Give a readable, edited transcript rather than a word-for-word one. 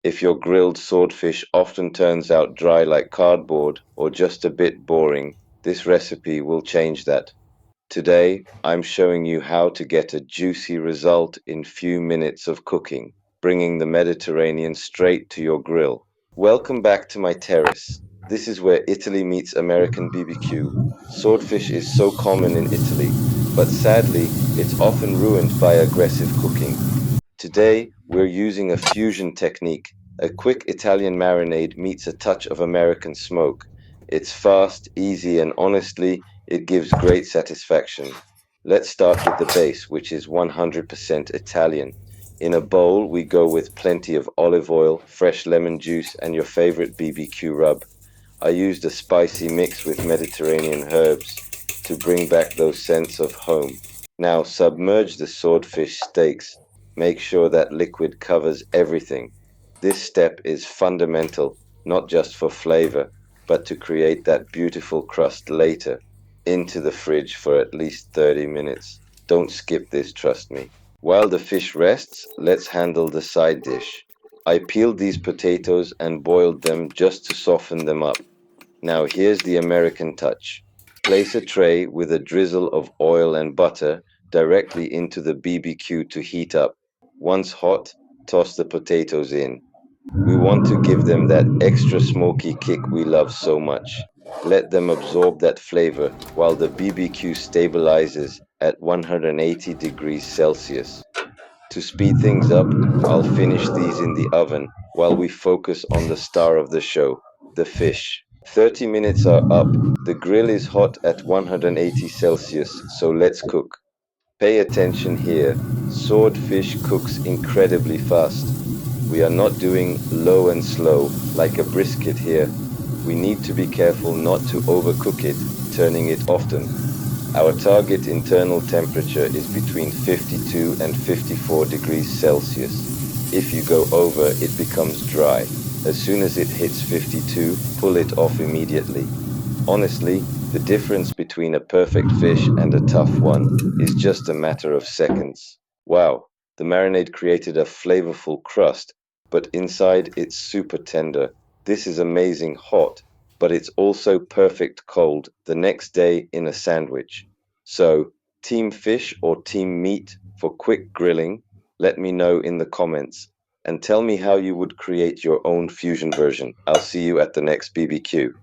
If your grilled swordfish often turns out dry like cardboard or just a bit boring, this recipe will change that. Today, I'm showing you how to get a juicy result in few minutes of cooking, bringing the Mediterranean straight to your grill. Welcome back to my terrace. This is where Italy meets American BBQ. Swordfish is so common in Italy, but sadly, it's often ruined by aggressive cooking. Today, we're using a fusion technique. A quick Italian marinade meets a touch of American smoke. It's fast, easy, and honestly, it gives great satisfaction. Let's start with the base, which is 100% Italian. In a bowl, we go with plenty of olive oil, fresh lemon juice, and your favorite BBQ rub. I used a spicy mix with Mediterranean herbs to bring back those sense of home. Now submerge the swordfish steaks. Make sure that liquid covers everything. This step is fundamental, not just for flavor, but to create that beautiful crust later. Into the fridge for at least 30 minutes. Don't skip this, trust me. While the fish rests, let's handle the side dish. I peeled these potatoes and boiled them just to soften them up. Now here's the American touch. Place a tray with a drizzle of oil and butter directly into the BBQ to heat up. Once hot, toss the potatoes in. We want to give them that extra smoky kick we love so much. Let them absorb that flavor while the BBQ stabilizes at 180 degrees Celsius. To speed things up, I'll finish these in the oven while we focus on the star of the show, the fish. 30 minutes are up. The grill is hot at 180 Celsius, so let's cook. Pay attention here. Swordfish cooks incredibly fast. We are not doing low and slow like a brisket here. We need to be careful not to overcook it, turning it often. Our target internal temperature is between 52 and 54 degrees Celsius. If you go over, it becomes dry. As soon as it hits 52, pull it off immediately. Honestly, the difference between a perfect fish and a tough one is just a matter of seconds. Wow, the marinade created a flavorful crust, but inside it's super tender. This is amazing hot, but it's also perfect cold the next day in a sandwich. So, team fish or team meat for quick grilling? Let me know in the comments and tell me how you would create your own fusion version. I'll see you at the next BBQ.